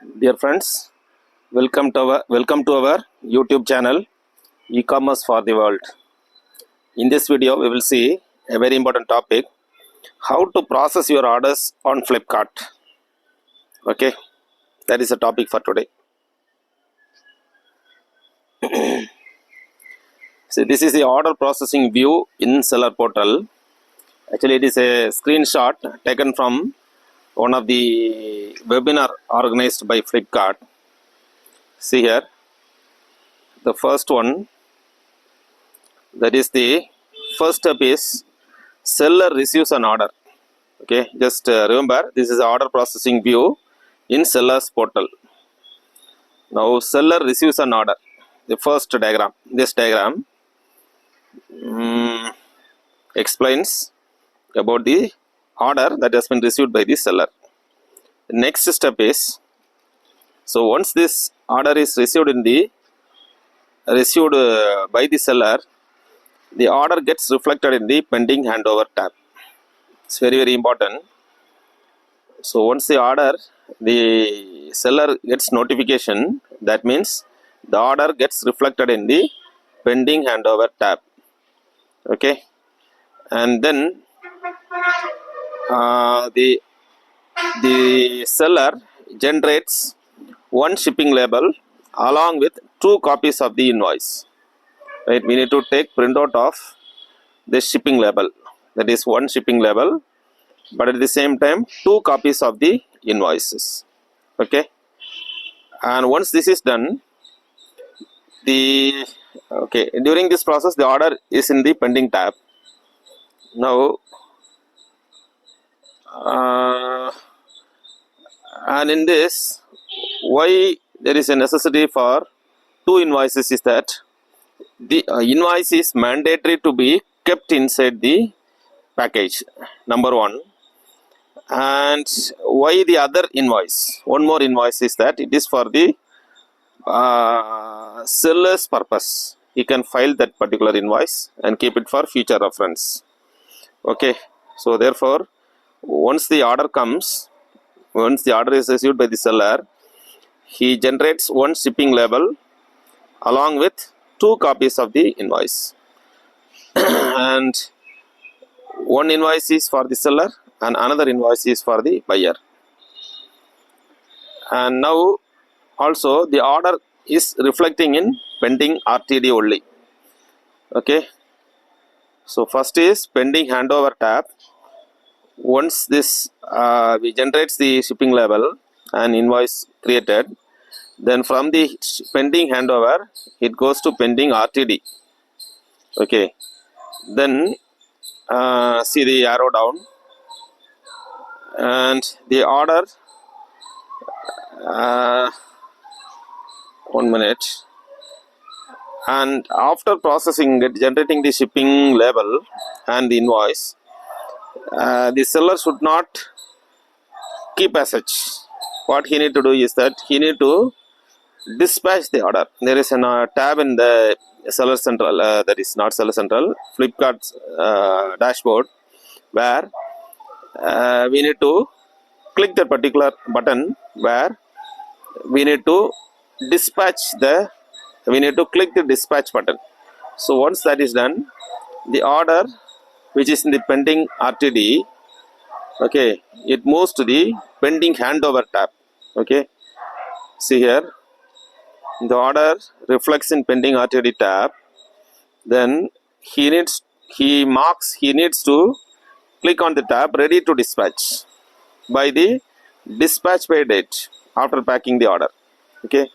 Dear friends, welcome to our YouTube channel, eCommerce for the world. In this video, we will see a very important topic: how to process your orders on FlipKart. Okay, that is the topic for today. See, this is the order processing view in Seller Portal. Actually, it is a screenshot taken from one of the webinar organized by FlipKart. See here, the first one, that is the first step is seller receives an order. Okay, just remember, this is the order processing view in seller's portal. Now seller receives an order. The first diagram, this diagram explains about the order that has been received by the seller. The next step is, so once this order is received by the seller, the order gets reflected in the pending handover tab. It's very important. So once the seller gets notification, that means the order gets reflected in the pending handover tab. Okay, and then the seller generates one shipping label along with 2 copies of the invoice. Right, we need to take printout of this shipping label. That is one shipping label, but at the same time 2 copies of the invoices. Okay, and once this is done, during this process the order is in the pending tab. Now and in this, why there is a necessity for 2 invoices is that the invoice is mandatory to be kept inside the package, number 1. And why the other invoice, one more invoice, is that it is for the seller's purpose. He can file that particular invoice and keep it for future reference. Okay, so therefore once the order is received by the seller, he generates one shipping label along with 2 copies of the invoice. And one invoice is for the seller and another invoice is for the buyer. And now also the order is reflecting in pending RTD only. Okay, so first is pending handover tab. Once this we generates the shipping label and invoice created, then from the pending handover it goes to pending RTD. Okay, then see the arrow down, and the order 1 minute, and after processing it, generating the shipping label and the invoice, the seller should not keep as such. What he need to do is that he need to dispatch the order. There is a tab in the Seller Central, that is not Seller Central, FlipKart's dashboard, where we need to click the particular button where we need to click the dispatch button. So once that is done, the order which is in the pending RTD, okay, it moves to the pending handover tab. Okay, see here, the order reflects in pending RTD tab. Then he needs to click on the tab ready to dispatch by the dispatch by date after packing the order. Okay,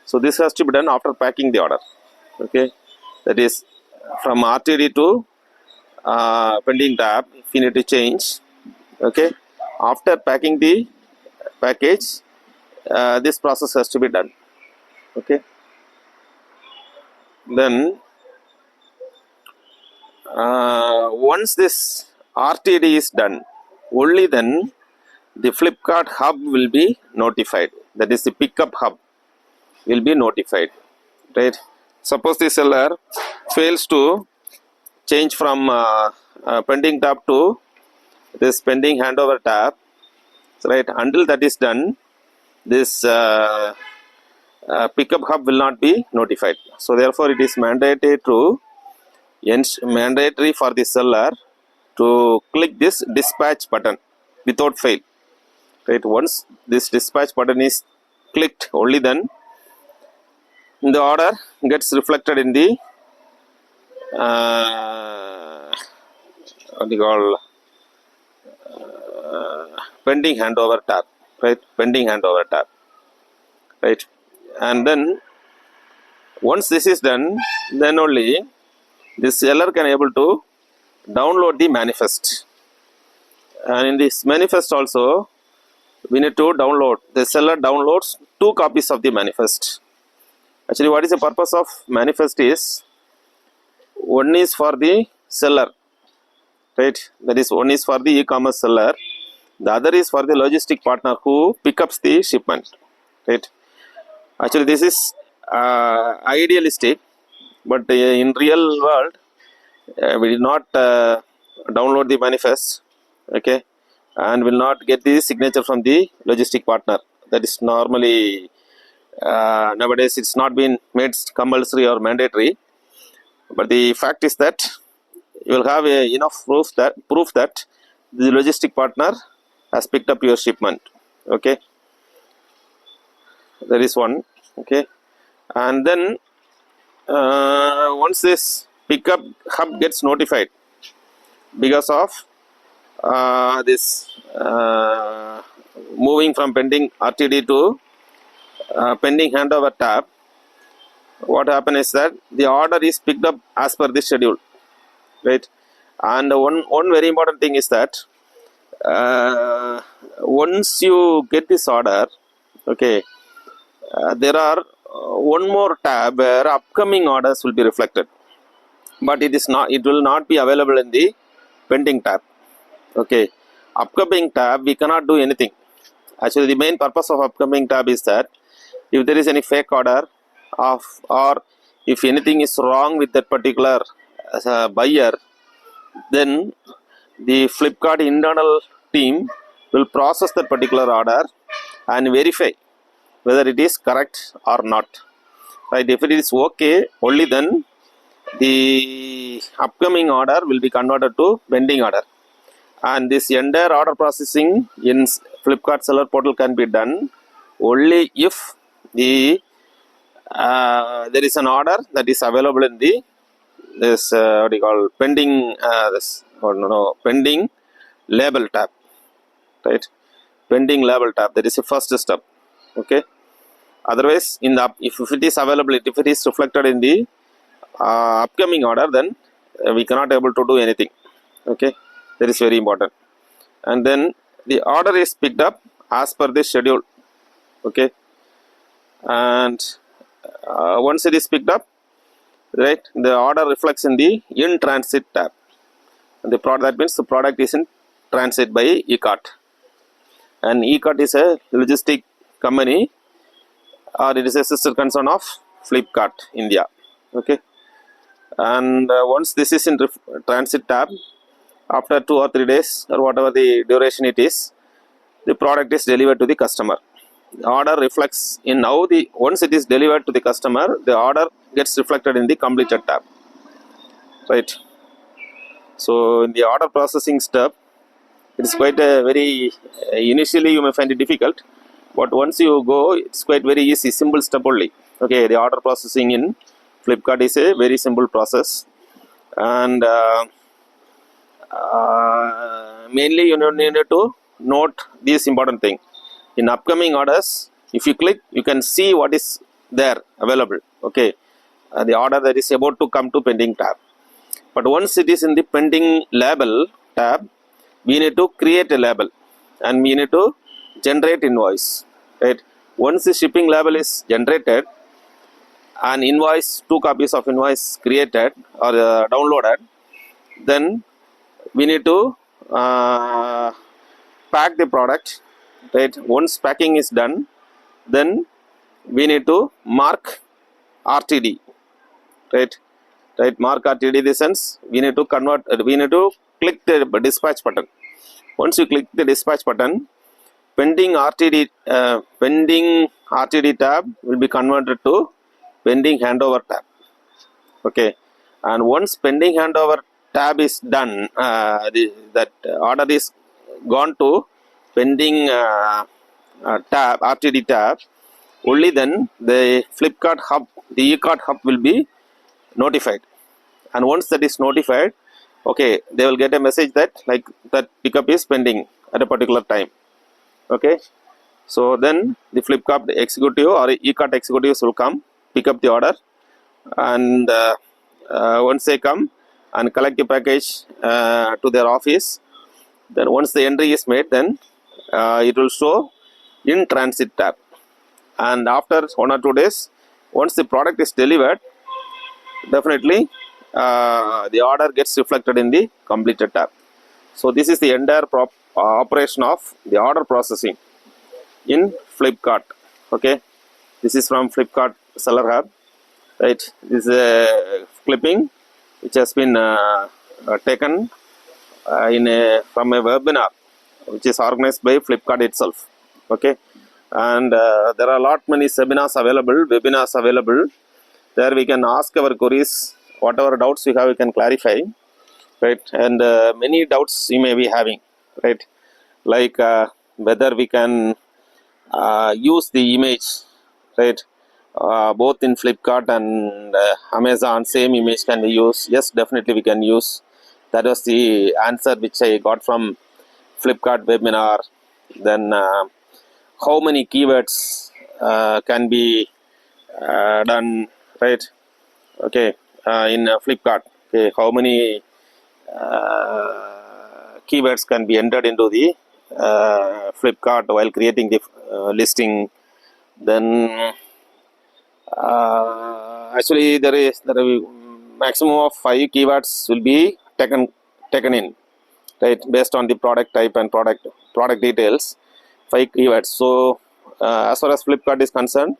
so this has to be done after packing the order. Okay, that is from RTD to pending tab, if you need to change. Okay, after packing the package, this process has to be done. Okay, then once this RTD is done, only then the FlipKart hub will be notified. That is, the pickup hub will be notified. Right? Suppose the seller fails to change from pending tab to this pending handover tab. Right? Until that is done, this pickup hub will not be notified. So therefore it is mandatory for the seller to click this dispatch button without fail. Right, once this dispatch button is clicked, only then the order gets reflected in the what do you call pending handover tab. Right, pending handover tab. Right, and then once this is done, then only the seller can able to download the manifest. And in this manifest also, we need to download. The seller downloads 2 copies of the manifest. Actually, what is the purpose of manifest is, one is for the seller, right? That is, one is for the e-commerce seller. The other is for the logistic partner who picks up the shipment, right? Actually, this is idealistic, but in real world, we did not download the manifest, okay, and will not get the signature from the logistic partner. That is normally nowadays it's not been made compulsory or mandatory, but the fact is that you will have enough proof that the logistic partner has picked up your shipment. Okay, that is one. Okay, and then once this pickup hub gets notified because of this moving from pending RTD to pending handover tab, what happens is that the order is picked up as per the schedule, right? And one very important thing is that once you get this order, okay, there are one more tab where upcoming orders will be reflected, but it will not be available in the pending tab. Okay, upcoming tab we cannot do anything. Actually, the main purpose of upcoming tab is that if there is any fake order or if anything is wrong with that particular buyer, then the FlipKart internal team will process that particular order and verify whether it is correct or not. Right? If it is okay, only then the upcoming order will be converted to pending order. And this entire order processing in FlipKart seller portal can be done only if there is an order that is available in the what do you call pending pending label tab, right? Pending label tab, that is the first step. Okay, otherwise in the if it is available, if it is reflected in the upcoming order, then we cannot able to do anything. Okay, that is very important. And then the order is picked up as per the schedule. Okay, and once it is picked up, right, the order reflects in the in transit tab. The product, that means the product is in transit by eCart, and eCart is a logistic company, or it is a sister concern of FlipKart India. Okay, and once this is in transit tab, after 2 or 3 days or whatever the duration it is, the product is delivered to the customer. The order reflects in now once it is delivered to the customer, the order gets reflected in the completed tab, right? So in the order processing step, it is quite a very initially you may find it difficult, but once you go, it's quite very easy, simple step only. Okay, the order processing in FlipKart is a very simple process, and mainly you need to note this important thing. In upcoming orders, if you click, you can see what is there available. Okay, the order that is about to come to pending tab. But once it is in the pending label tab, we need to create a label and we need to generate invoice. Right? Once the shipping label is generated and invoice, 2 copies of invoice created or downloaded, then we need to pack the product. Right? Once packing is done, then we need to mark RTD. Right? Mark RTD in the sense we need to click the dispatch button. Once you click the dispatch button, pending RTD tab will be converted to pending handover tab. Okay, and once pending handover tab is done, that order is gone to pending tab, RTD tab. Only then the FlipKart hub, the eCart hub will be notified, and once that is notified, okay, they will get a message that like that pickup is pending at a particular time. Okay, so then the FlipKart executive or eCart executives will come, pick up the order, and once they come and collect the package to their office, then once the entry is made, then it will show in transit tab, and after 1 or 2 days, once the product is delivered, definitely the order gets reflected in the completed tab. So this is the entire operation of the order processing in FlipKart. Okay, this is from FlipKart Seller Hub, right? This is a clipping which has been taken from a webinar which is organized by FlipKart itself. Okay, and there are a lot many webinars available. There we can ask our queries, whatever doubts we have, we can clarify, right? And many doubts you may be having, right? Like whether we can use the image, right? Both in FlipKart and Amazon, same image can be used. Yes, definitely we can use. That was the answer which I got from FlipKart webinar. Then how many keywords can be done, right? Okay, in FlipKart. Okay, how many keywords can be entered into the FlipKart while creating the listing. Then actually there is maximum of 5 keywords will be taken in, right, based on the product type and product details. 5 keywords. So as far as FlipKart is concerned,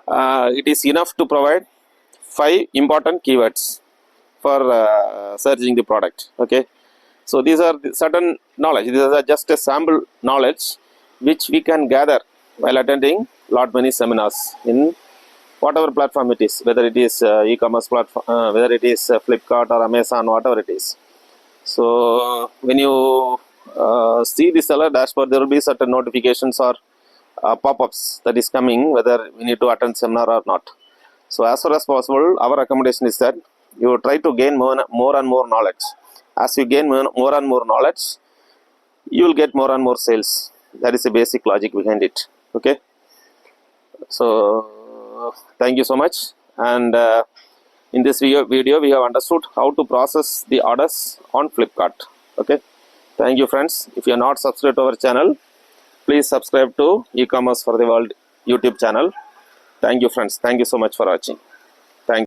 it is enough to provide 5 important keywords for searching the product. Okay, so these are certain knowledge. These are just a sample knowledge which we can gather while attending lot many seminars in whatever platform it is, whether it is e-commerce platform, whether it is FlipKart or Amazon, whatever it is. So when you see the seller dashboard, there will be certain notifications or pop-ups that is coming, whether we need to attend seminar or not. So as far as possible, our recommendation is that you try to gain more and more knowledge. As you gain more and more knowledge, you will get more and more sales. That is the basic logic behind it. Okay, so thank you so much. And in this video we have understood how to process the orders on FlipKart. Okay, thank you friends. If you are not subscribed to our channel, please subscribe to eCommerce for the World YouTube channel. Thank you friends. Thank you so much for watching. Thank you.